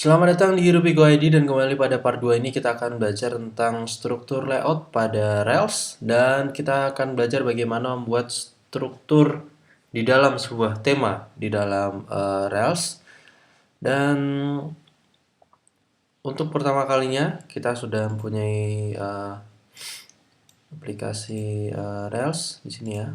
Selamat datang di Rubigo ID dan kembali pada part 2 ini kita akan belajar tentang struktur layout pada Rails dan kita akan belajar bagaimana membuat struktur di dalam sebuah tema di dalam Rails. Dan untuk pertama kalinya kita sudah mempunyai aplikasi Rails di sini ya.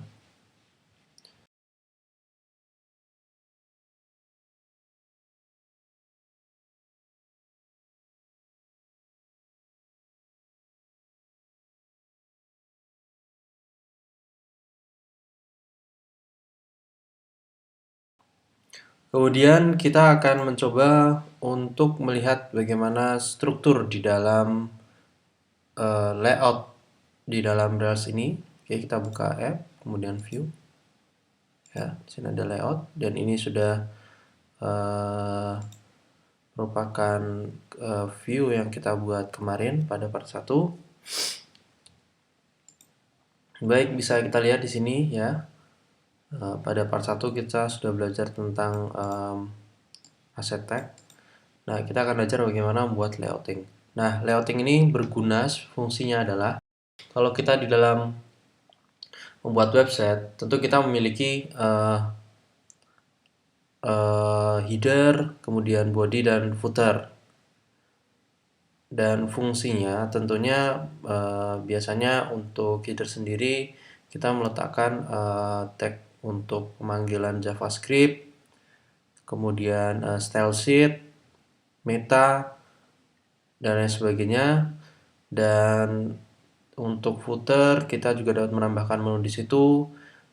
Kemudian kita akan mencoba untuk melihat bagaimana struktur di dalam layout di dalam Rails ini. Oke, kita buka app, kemudian view. Ya, di sini ada layout dan ini sudah merupakan view yang kita buat kemarin pada part 1. Baik, bisa kita lihat di sini ya. Pada part 1 kita sudah belajar tentang asset tag. Nah, kita akan belajar bagaimana membuat layouting. Nah, layouting ini berguna, fungsinya adalah kalau kita di dalam membuat website, tentu kita memiliki header, kemudian body dan footer. Dan fungsinya tentunya biasanya untuk header sendiri kita meletakkan tag untuk pemanggilan JavaScript, kemudian style sheet, meta, dan lain sebagainya. Dan untuk footer kita juga dapat menambahkan menu di situ.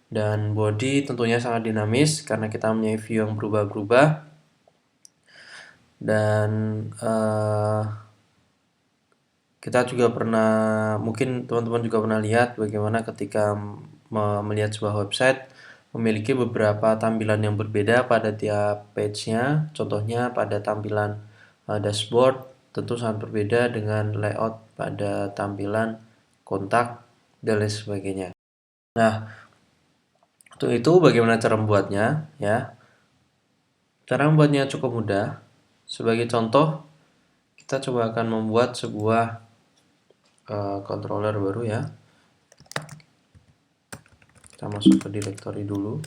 Dan body tentunya sangat dinamis karena kita mempunyai view yang berubah-ubah. Dan kita juga pernah, mungkin teman-teman juga pernah lihat bagaimana ketika melihat sebuah website memiliki beberapa tampilan yang berbeda pada tiap page-nya. Contohnya pada tampilan dashboard tentu sangat berbeda dengan layout pada tampilan kontak dan lain sebagainya. Nah, untuk itu bagaimana cara membuatnya ya? Cara membuatnya cukup mudah. Sebagai contoh, kita coba akan membuat sebuah controller baru ya. Kita masuk ke directory dulu.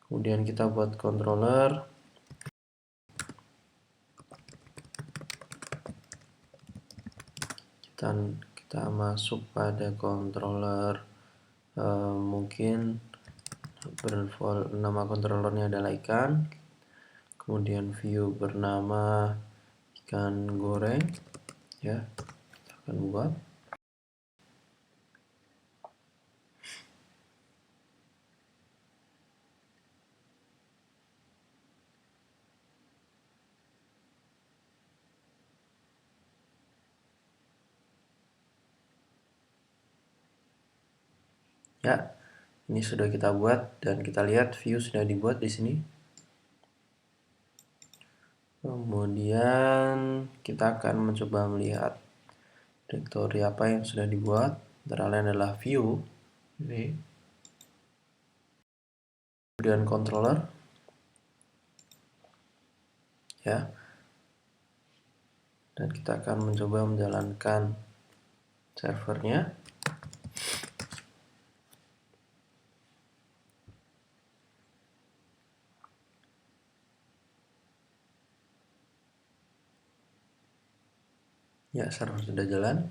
Kemudian kita buat controller. Kita masuk pada controller, mungkin nama controllernya adalah ikan. Kemudian view bernama ikan goreng ya. Kita akan buat. Ya, ini sudah kita buat dan kita lihat view sudah dibuat di sini. Kemudian kita akan mencoba melihat directory apa yang sudah dibuat. Antara lain adalah view ini. Kemudian controller ya. Dan kita akan mencoba menjalankan servernya. Ya, server sudah jalan.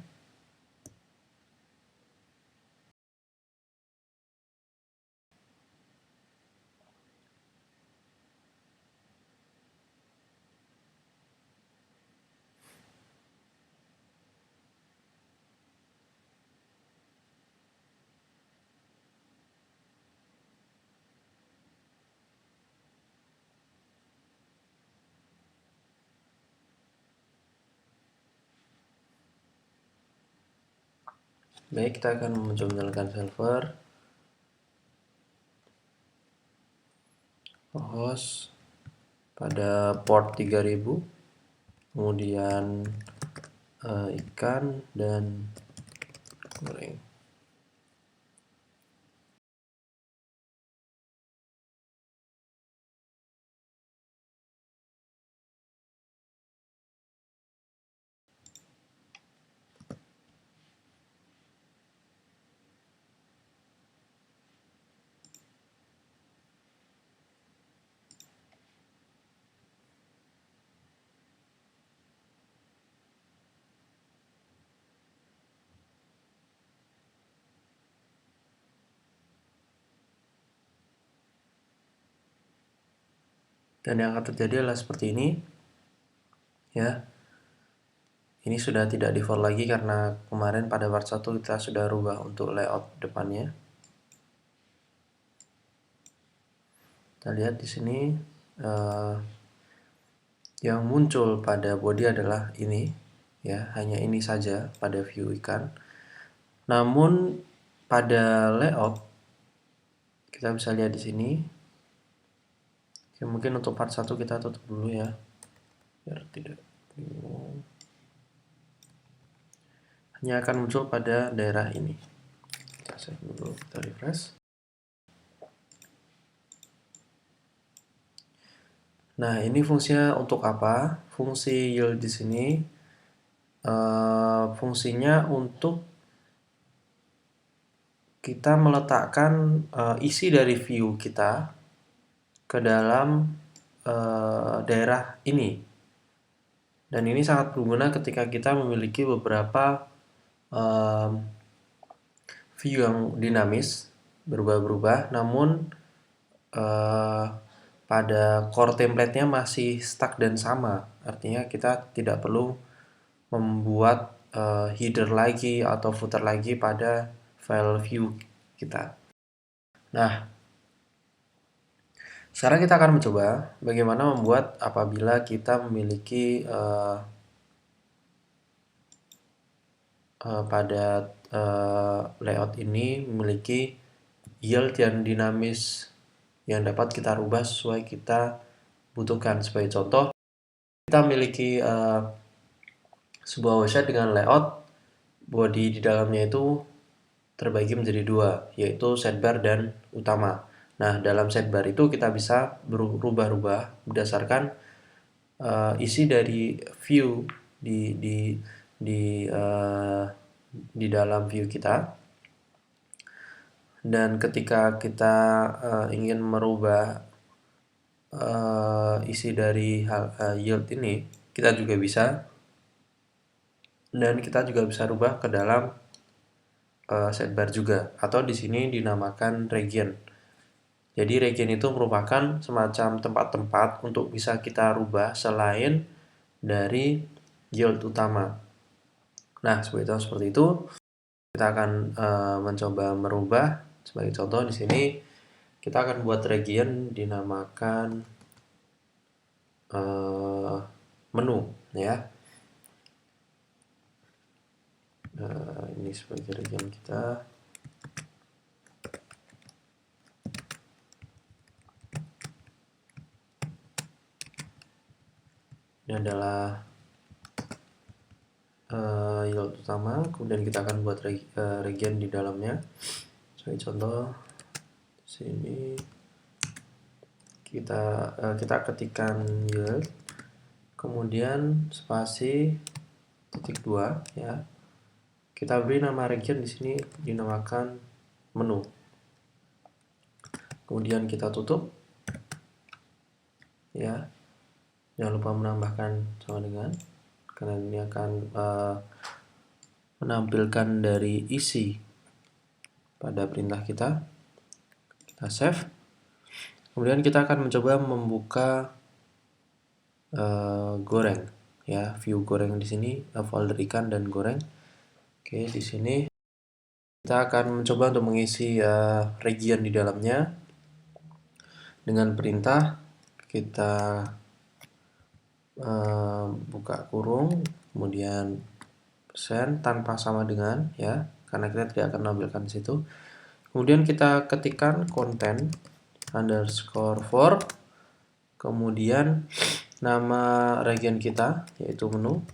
Baik, kita akan mencoba menyalakan server. Host pada port 3000. Kemudian ikan dan goreng. Dan yang akan terjadi adalah seperti ini, ya. Ini sudah tidak default lagi karena kemarin pada part 1 kita sudah rubah untuk layout depannya. Kita lihat di sini yang muncul pada body adalah ini, ya, hanya ini saja pada view ikan. Namun pada layout kita bisa lihat di sini. Oke, mungkin untuk part 1 kita tutup dulu ya, biar tidak bingung. Hanya akan muncul pada daerah ini. Kita save dulu, kita refresh. Nah, ini fungsinya untuk apa? Fungsi yield di sini fungsinya untuk kita meletakkan isi dari view kita ke dalam daerah ini. Dan ini sangat berguna ketika kita memiliki beberapa view yang dinamis, berubah-berubah, namun pada core template-nya masih stuck dan sama. Artinya kita tidak perlu membuat header lagi atau footer lagi pada file view kita. Nah, sekarang kita akan mencoba bagaimana membuat apabila kita memiliki pada layout ini memiliki yield yang dinamis yang dapat kita rubah sesuai kita butuhkan. Sebagai contoh, kita memiliki sebuah website dengan layout body di dalamnya itu terbagi menjadi dua, yaitu sidebar dan utama. Nah, dalam sidebar itu kita bisa berubah-ubah berdasarkan isi dari view di dalam view kita. Dan ketika kita ingin merubah isi dari yield ini, kita juga bisa. Dan kita juga bisa rubah ke dalam sidebar juga, atau di sini dinamakan region. Jadi region itu merupakan semacam tempat-tempat untuk bisa kita rubah selain dari yield utama. Nah, seperti itu kita akan mencoba merubah. Sebagai contoh di sini kita akan buat region dinamakan menu, ya. Ini sebagai region kita. Ini adalah yield utama, kemudian kita akan buat region di dalamnya. Sebagai contoh, di sini kita ketikkan yield, kemudian spasi titik 2, ya. Kita beri nama region di sini dinamakan menu. Kemudian kita tutup, ya. Jangan lupa menambahkan sama dengan, karena ini akan menampilkan dari isi pada perintah kita. Kita save. Kemudian kita akan mencoba membuka goreng, ya, view goreng di sini, folder ikan dan goreng. Oke, di sini kita akan mencoba untuk mengisi region di dalamnya dengan perintah kita buka kurung, kemudian persen tanpa sama dengan, ya, karena kita tidak akan menampilkan di situ. Kemudian kita ketikkan content underscore for, kemudian nama region kita yaitu menu,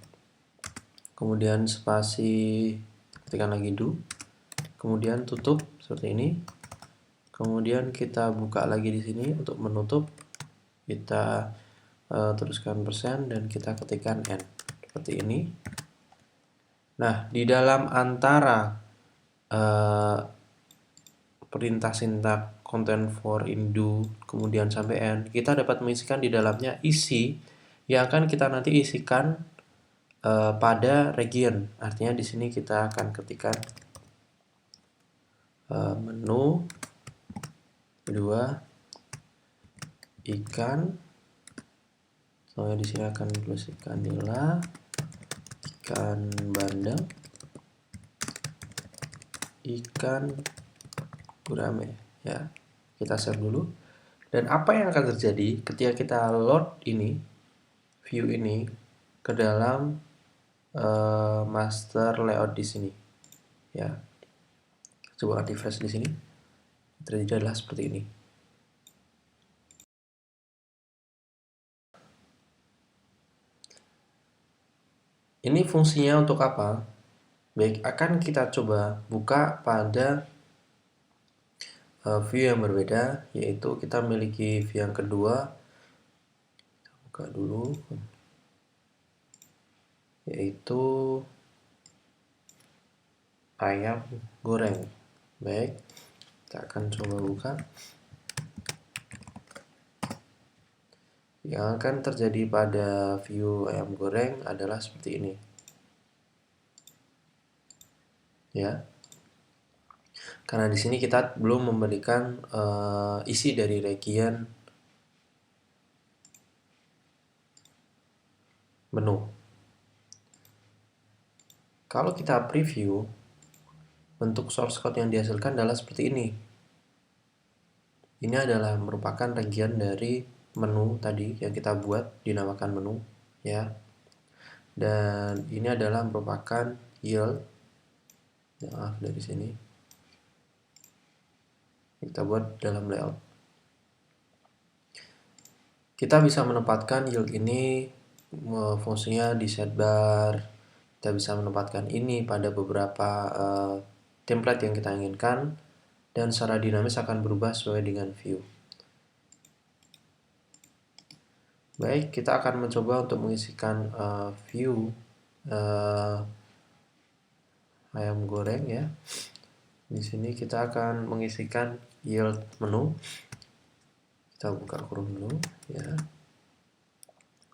kemudian spasi, ketikkan lagi do, kemudian tutup seperti ini. Kemudian kita buka lagi di sini untuk menutup, kita teruskan persen dan kita ketikkan n seperti ini. Nah, di dalam antara perintah sintak content for indo kemudian sampai n, kita dapat mengisikan di dalamnya isi yang akan kita nanti isikan pada region. Artinya di sini kita akan ketikkan menu kedua ikan di sini akan tulis ikan nila, ikan bandeng, ikan gurame ya. Kita save dulu. Dan apa yang akan terjadi ketika kita load ini view ini ke dalam master layout di sini ya. Coba refresh di sini. Terjadi adalah seperti ini. Ini fungsinya untuk apa? Baik, akan kita coba buka pada view yang berbeda, yaitu kita memiliki view yang kedua. Buka dulu, yaitu ayam goreng. Baik, kita akan coba buka. Yang akan terjadi pada view ayam goreng adalah seperti ini ya, karena di sini kita belum memberikan isi dari region menu. Kalau kita preview, bentuk source code yang dihasilkan adalah seperti ini. Ini adalah merupakan region dari menu tadi yang kita buat, dinamakan menu ya. Dan ini adalah merupakan yield. Maaf, dari sini kita buat dalam layout. Kita bisa menempatkan yield ini fungsinya di sidebar. Kita bisa menempatkan ini pada beberapa template yang kita inginkan, dan secara dinamis akan berubah sesuai dengan view. Baik, kita akan mencoba untuk mengisikan view ayam goreng ya. Di sini kita akan mengisikan yield menu. Kita buka kurung dulu ya.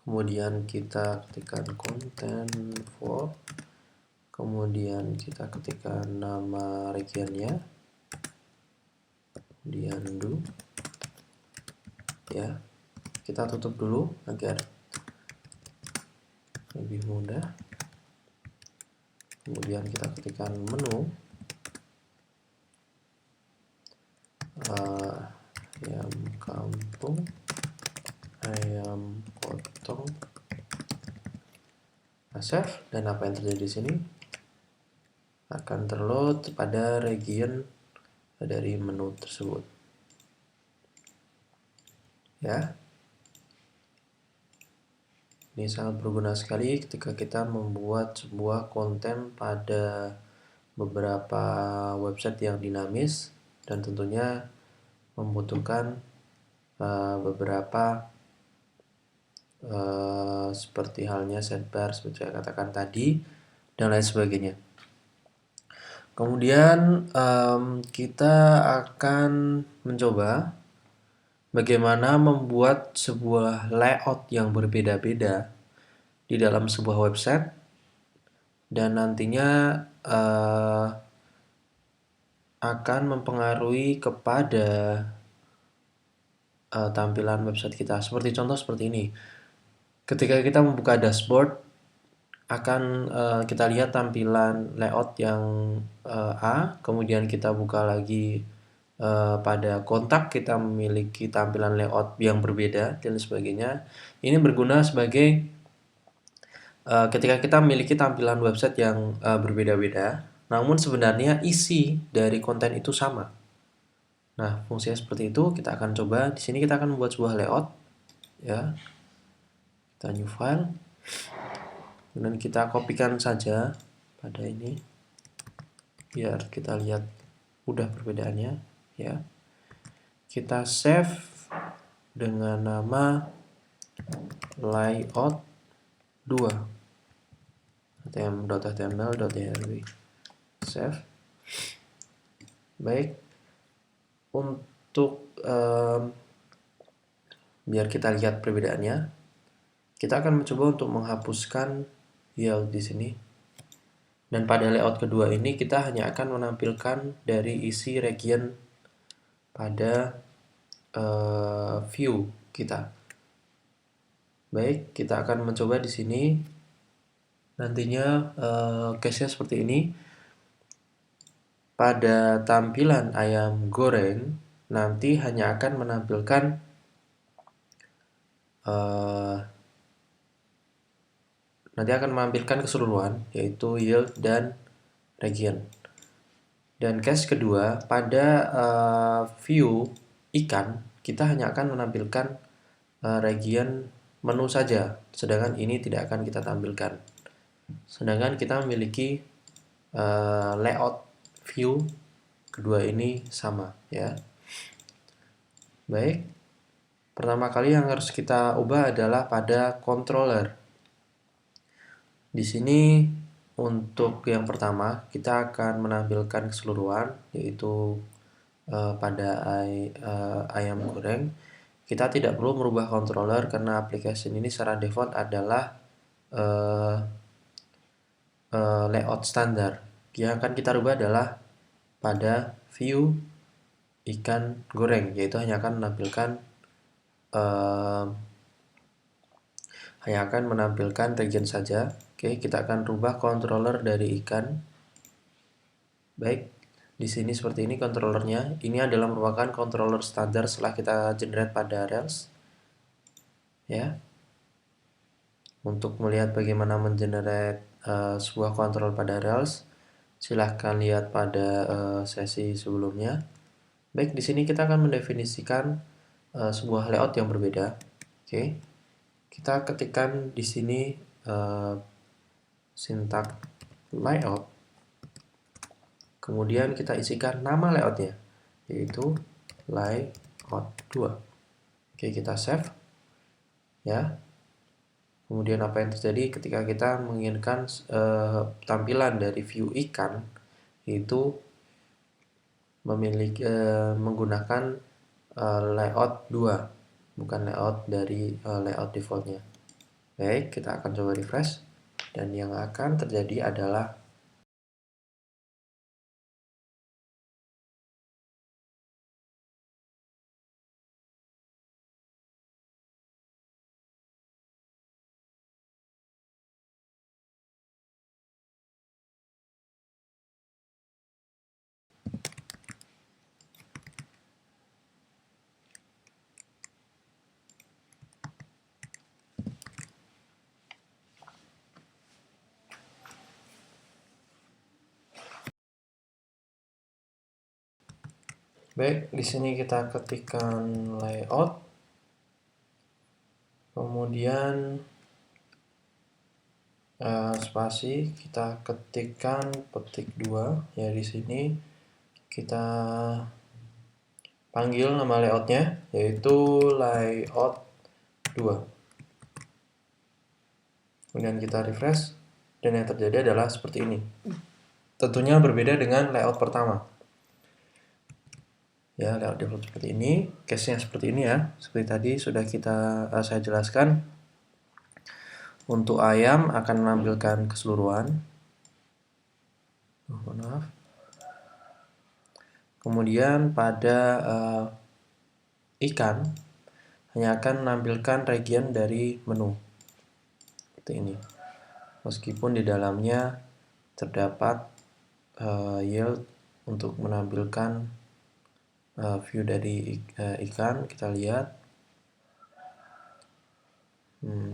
Kemudian kita ketikkan content for. Kemudian kita ketikkan nama regionnya. Kemudian do ya. Kita tutup dulu agar lebih mudah. Kemudian kita ketikkan menu ayam kampung, ayam potong, save, dan apa yang terjadi di sini akan terload pada region dari menu tersebut ya. Ini sangat berguna sekali ketika kita membuat sebuah konten pada beberapa website yang dinamis dan tentunya membutuhkan beberapa seperti halnya sidebar seperti saya katakan tadi dan lain sebagainya. Kemudian kita akan mencoba bagaimana membuat sebuah layout yang berbeda-beda di dalam sebuah website, dan nantinya akan mempengaruhi kepada tampilan website kita. Seperti contoh seperti ini. Ketika kita membuka dashboard, akan kita lihat tampilan layout yang A, kemudian kita buka lagi pada kontak, kita memiliki tampilan layout yang berbeda dan sebagainya. Ini berguna sebagai ketika kita memiliki tampilan website yang berbeda-beda, namun sebenarnya isi dari konten itu sama. Nah, fungsinya seperti itu. Kita akan coba. Di sini kita akan membuat sebuah layout ya. Kita new file. Kemudian kita kopikan saja pada ini biar kita lihat mudah perbedaannya ya. Kita save dengan nama layout 2 html.rw. Save. Baik, untuk biar kita lihat perbedaannya, kita akan mencoba untuk menghapuskan yield di sini. Dan pada layout kedua ini kita hanya akan menampilkan dari isi region pada view kita. Baik, kita akan mencoba di sini. Nantinya case-nya seperti ini. Pada tampilan ayam goreng, nanti hanya akan menampilkan keseluruhan, yaitu yield dan region. Dan case kedua, pada view ikan, kita hanya akan menampilkan region menu saja, sedangkan ini tidak akan kita tampilkan. Sedangkan kita memiliki layout view kedua ini sama, ya. Baik, pertama kali yang harus kita ubah adalah pada controller. Di sini untuk yang pertama kita akan menampilkan keseluruhan, yaitu pada ayam goreng. Kita tidak perlu merubah controller karena application ini secara default adalah layout standar. Yang akan kita rubah adalah pada view ikan goreng, yaitu hanya akan menampilkan region saja. Oke, kita akan rubah controller dari ikan. Baik, di sini seperti ini controllernya. Ini adalah merupakan controller standar setelah kita generate pada Rails. Ya. Untuk melihat bagaimana mengenerate sebuah control pada Rails, silahkan lihat pada sesi sebelumnya. Baik, di sini kita akan mendefinisikan sebuah layout yang berbeda. Oke. Kita ketikkan di sini sintak layout, kemudian kita isikan nama layoutnya, yaitu layout 2. Oke, kita save, ya. Kemudian apa yang terjadi ketika kita menginginkan tampilan dari view ikan, yaitu menggunakan layout 2, bukan layout dari layout defaultnya. Baik, kita akan coba refresh. Dan yang akan terjadi adalah baik, di sini kita ketikkan layout, kemudian spasi, kita ketikkan petik 2, ya. Di sini kita panggil nama layoutnya, yaitu layout 2. Kemudian kita refresh, dan yang terjadi adalah seperti ini. Tentunya berbeda dengan layout pertama. Ya, layout default seperti ini, case-nya seperti ini, ya. Seperti tadi sudah saya jelaskan. Untuk ayam akan menampilkan keseluruhan. Maaf. Kemudian pada ikan hanya akan menampilkan region dari menu. Seperti ini. Meskipun di dalamnya terdapat yield untuk menampilkan view dari ikan, kita lihat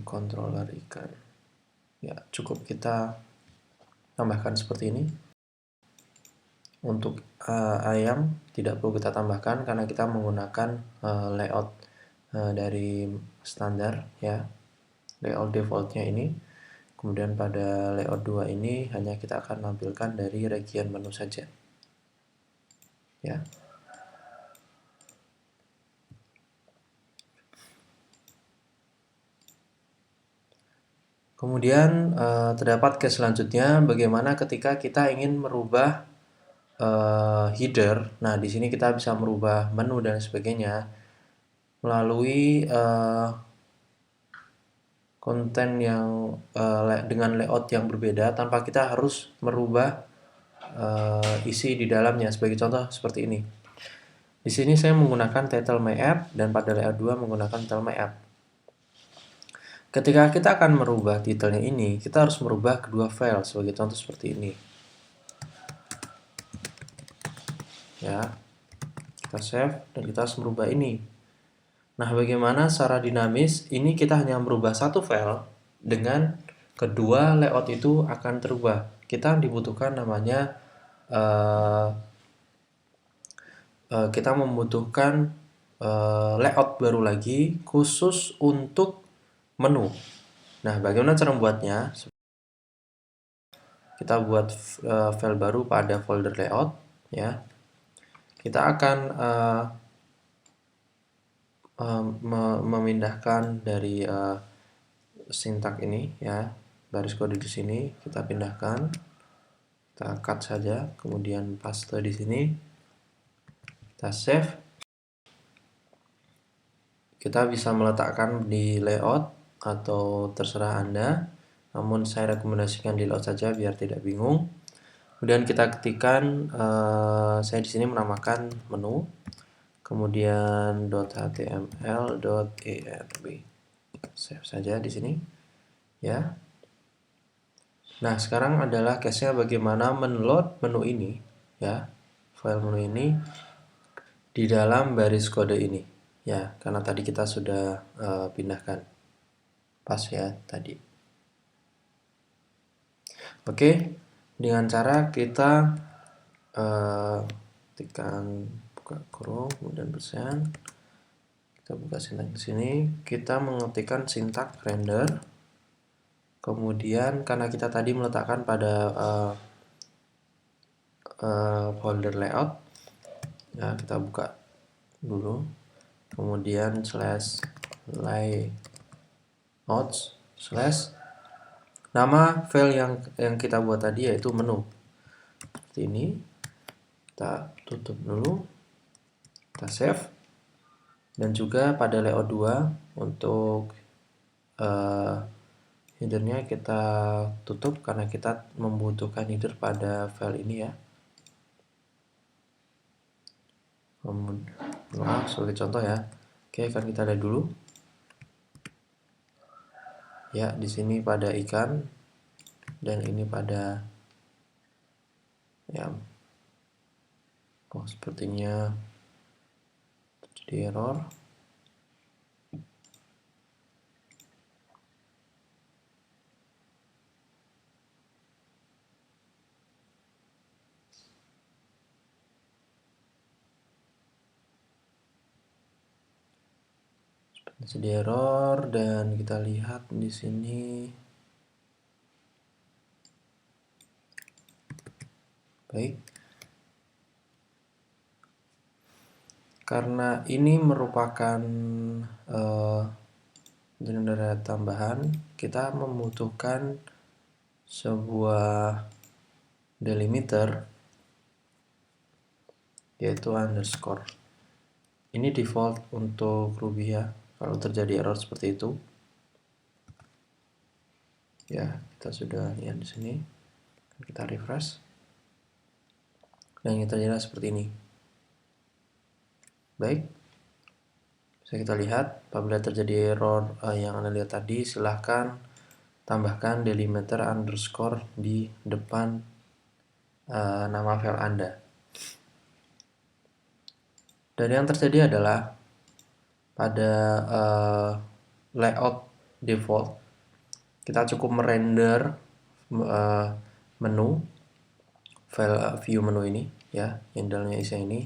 controller ikan, ya. Cukup kita tambahkan seperti ini. Untuk ayam tidak perlu kita tambahkan karena kita menggunakan layout dari standar, ya, layout defaultnya ini. Kemudian pada layout 2 ini hanya kita akan tampilkan dari region menu saja, ya. Kemudian terdapat case selanjutnya, bagaimana ketika kita ingin merubah header. Nah, di sini kita bisa merubah menu dan sebagainya melalui konten yang dengan layout yang berbeda tanpa kita harus merubah isi di dalamnya. Sebagai contoh seperti ini. Di sini saya menggunakan title my app dan pada layout 2 menggunakan title my app. Ketika kita akan merubah titelnya ini, kita harus merubah kedua file, sebagai contoh seperti ini. Ya, kita save dan kita harus merubah ini. Nah, bagaimana secara dinamis ini kita hanya merubah satu file dengan kedua layout itu akan terubah. Kita dibutuhkan namanya kita membutuhkan layout baru lagi khusus untuk menu. Nah, bagaimana cara membuatnya? Kita buat file baru pada folder layout, ya. Kita akan memindahkan dari sintak ini, ya, baris kode di sini kita pindahkan, kita cut saja, kemudian paste di sini, kita save. Kita bisa meletakkan di layout atau terserah Anda, namun saya rekomendasikan di layout saja biar tidak bingung. Kemudian kita ketikkan, saya di sini menamakan menu, kemudian .html.erb, save saja di sini, ya. Nah, sekarang adalah case-nya bagaimana menload menu ini, ya, file menu ini di dalam baris kode ini, ya, karena tadi kita sudah pindahkan pas ya tadi. Oke, dengan cara kita tekan buka kurung kemudian persen, kita buka sintak di sini, kita mengetikkan sintak render, kemudian karena kita tadi meletakkan pada folder layout, ya, kita buka dulu, kemudian slash layouts slash nama file yang kita buat tadi yaitu menu. Seperti ini. Kita tutup dulu. Kita save. Dan juga pada layout 2 untuk headernya kita tutup karena kita membutuhkan header pada file ini, ya. Kemudian sebagai contoh, ya. Oke, akan kita lihat dulu. Ya, di sini pada ikan dan ini pada, ya, sepertinya terjadi error. Terjadi error dan kita lihat di sini. Baik. Karena ini merupakan data tambahan, kita membutuhkan sebuah delimiter yaitu underscore. Ini default untuk Ruby, ya. Kalau terjadi error seperti itu, ya, kita sudah lihat di sini. Kita refresh dan kita lihat seperti ini. Baik, bisa kita lihat apabila terjadi error yang Anda lihat tadi, silahkan tambahkan delimiter underscore di depan nama file Anda. Dan yang terjadi adalah pada layout default kita cukup merender menu file view menu ini, ya, handle-nya isi ini.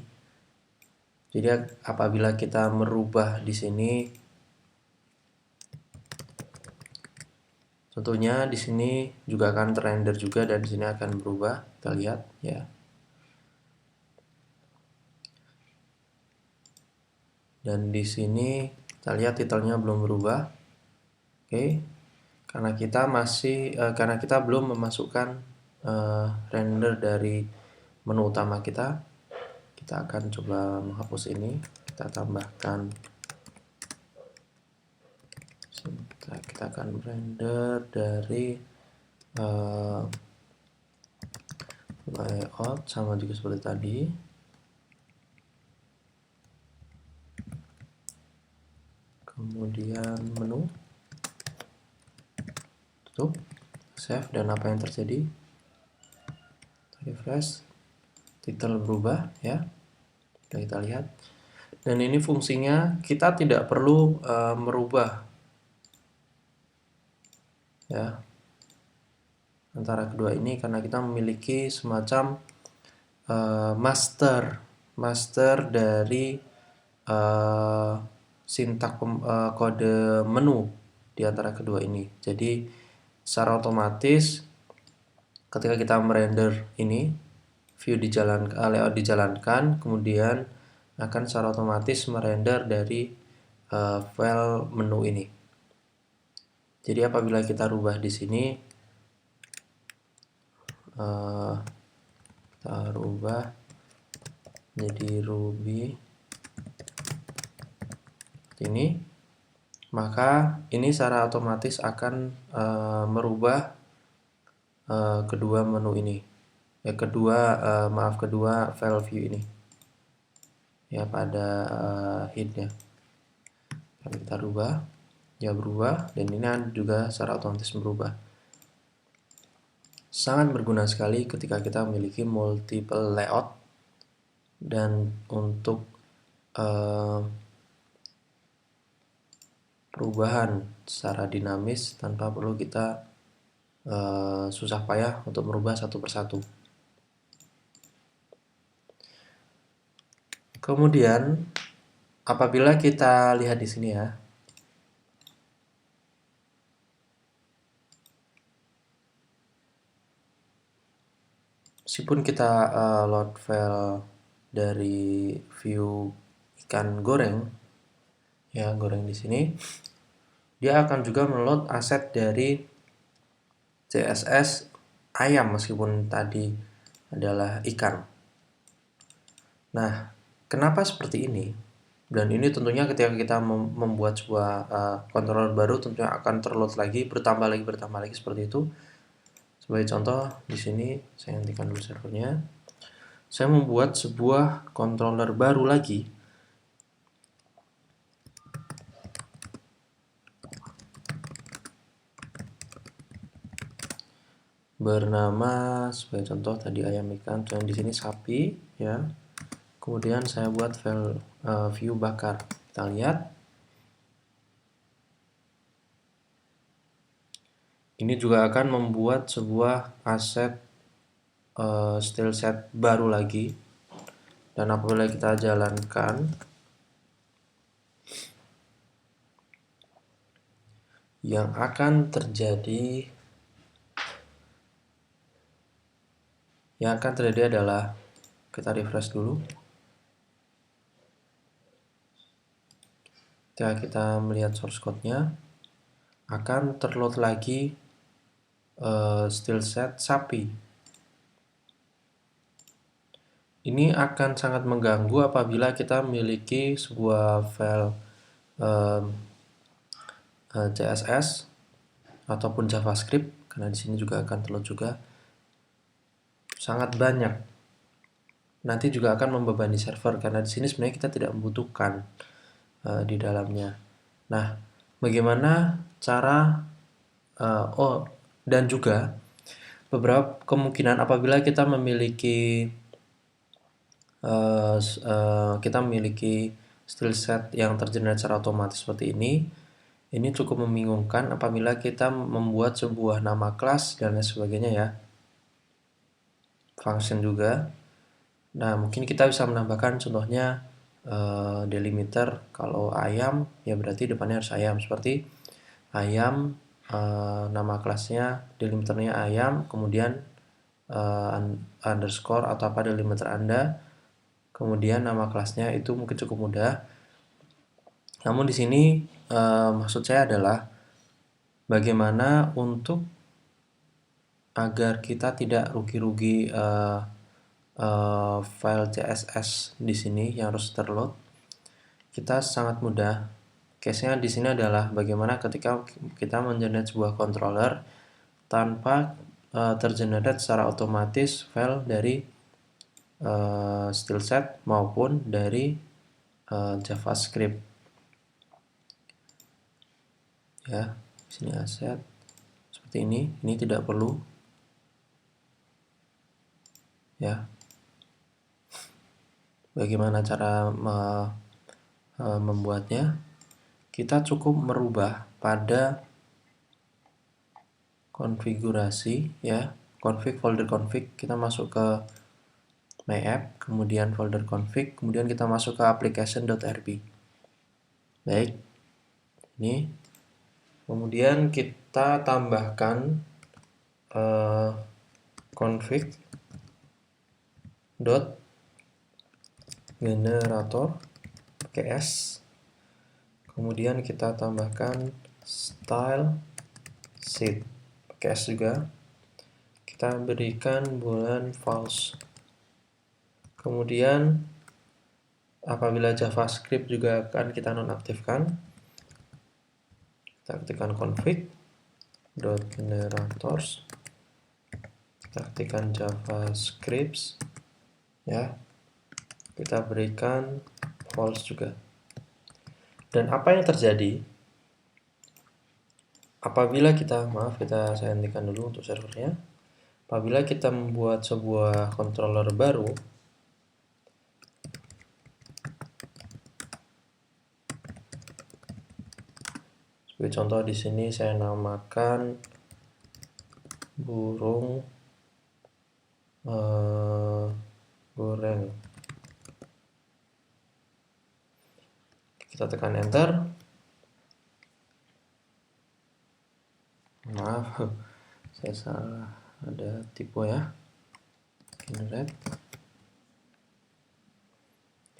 Jadi apabila kita merubah di sini, tentunya di sini juga akan terrender juga dan di sini akan berubah. Kita lihat, ya. Dan di sini kita lihat titelnya belum berubah. Oke. Karena kita belum memasukkan render dari menu utama kita akan coba menghapus ini. Kita tambahkan, kita akan render dari layout sama juga seperti tadi. Kemudian menu. Tuh, save, dan apa yang terjadi? Refresh, title berubah ya. Kita lihat. Dan ini fungsinya kita tidak perlu merubah ya antara kedua ini, karena kita memiliki semacam master dari sintak kode menu di antara kedua ini. Jadi secara otomatis ketika kita merender ini, view dijalankan, layout dijalankan, kemudian akan secara otomatis merender dari file menu ini. Jadi apabila kita rubah di sini, kita rubah jadi Ruby ini, maka ini secara otomatis akan merubah kedua menu ini ya, kedua file view ini ya pada headnya. Kalau kita rubah ya berubah, dan ini juga secara otomatis berubah. Sangat berguna sekali ketika kita memiliki multiple layout dan untuk perubahan secara dinamis tanpa perlu kita susah payah untuk merubah satu persatu. Kemudian apabila kita lihat di sini ya, meskipun kita load file dari view ikan goreng ya, goreng di sini, dia akan juga meload aset dari CSS ayam meskipun tadi adalah ikan. Nah, kenapa seperti ini? Dan ini tentunya ketika kita membuat sebuah controller baru, tentunya akan terload lagi, bertambah lagi seperti itu. Sebagai contoh, di sini saya hentikan dulu servernya. Saya membuat sebuah controller baru lagi. Bernama sebagai contoh tadi ayam ikan, dan di sini sapi ya. Kemudian saya buat file view bakar. Kita lihat. Ini juga akan membuat sebuah aset style set baru lagi, dan apabila kita jalankan, yang akan terjadi adalah kita refresh dulu. Ketika kita melihat source code-nya, akan terload lagi style set sapi. Ini akan sangat mengganggu apabila kita memiliki sebuah file CSS ataupun JavaScript, karena di sini juga akan terload juga sangat banyak. Nanti juga akan membebani server, karena di sini sebenarnya kita tidak membutuhkan di dalamnya. Nah, bagaimana cara dan juga beberapa kemungkinan apabila kita memiliki style set yang tergenerate secara otomatis seperti ini cukup membingungkan apabila kita membuat sebuah nama kelas dan lain sebagainya ya, function juga. Nah, mungkin kita bisa menambahkan contohnya delimiter. Kalau ayam ya berarti depannya harus ayam, seperti ayam, nama kelasnya delimiternya ayam, kemudian underscore atau apa delimiter Anda, kemudian nama kelasnya. Itu mungkin cukup mudah. Namun di sini maksud saya adalah bagaimana untuk agar kita tidak rugi-rugi file CSS di sini yang harus terload. Kita sangat mudah. Case-nya di sini adalah bagaimana ketika kita mengenerate sebuah controller tanpa tergenerate secara otomatis file dari style set maupun dari JavaScript. Ya, di sini aset seperti seperti ini tidak perlu ya. Bagaimana cara membuatnya? Kita cukup merubah pada konfigurasi ya, config, folder config, kita masuk ke my app, kemudian folder config, kemudian kita masuk ke application.rb. Baik, ini kemudian kita tambahkan config dot generator pakai S, kemudian kita tambahkan style sheet pakai S juga, kita berikan boolean false. Kemudian apabila JavaScript juga akan kita nonaktifkan, kita ketikkan config dot generators, kita ketikkan JavaScript ya, kita berikan false juga. Dan apa yang terjadi apabila kita, saya hentikan dulu untuk servernya. Apabila kita membuat sebuah controller baru, sebagai contoh di sini saya namakan burung goreng. Kita tekan enter. Maaf, saya salah, ada tipe ya. Generate.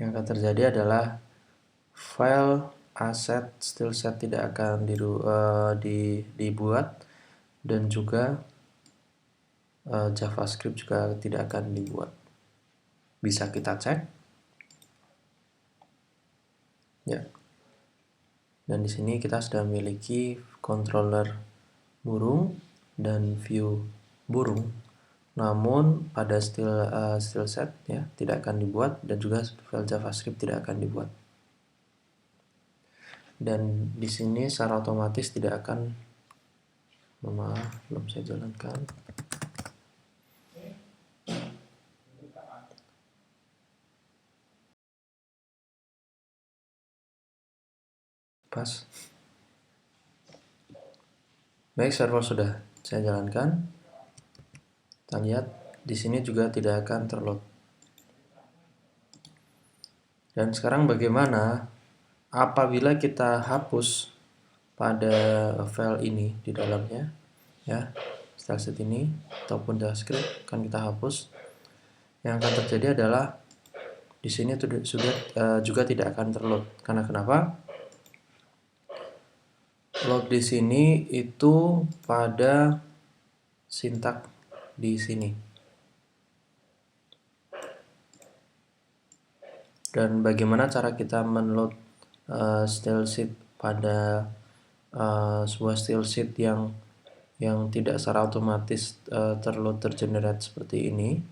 Yang akan terjadi adalah file asset stylesheet tidak akan dibuat, dan juga JavaScript juga tidak akan dibuat. Bisa kita cek ya. Dan di sini kita sudah memiliki controller burung dan view burung, namun pada stylesheet ya tidak akan dibuat, dan juga file JavaScript tidak akan dibuat. Dan di sini secara otomatis tidak akan, maaf belum saya jalankan. Pas. Baik, server sudah saya jalankan. Kita lihat di sini juga tidak akan terload. Dan sekarang bagaimana apabila kita hapus pada file ini di dalamnya ya, stylesheet ini ataupun JavaScript akan kita hapus. Yang akan terjadi adalah di sini sudah juga tidak akan terload. Karena kenapa? Load di sini itu pada sintak di sini. Dan bagaimana cara kita menload stylesheet pada sebuah stylesheet yang tidak secara otomatis tergenerate seperti ini?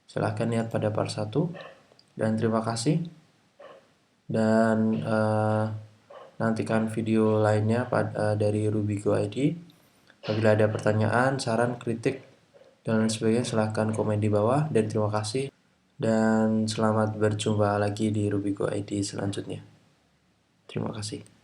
Silahkan lihat pada part 1. Dan terima kasih. Dan nantikan video lainnya dari Rubigo ID. Apabila ada pertanyaan, saran, kritik, dan lain sebagainya, silahkan komen di bawah. Dan terima kasih. Dan selamat berjumpa lagi di Rubigo ID selanjutnya. Terima kasih.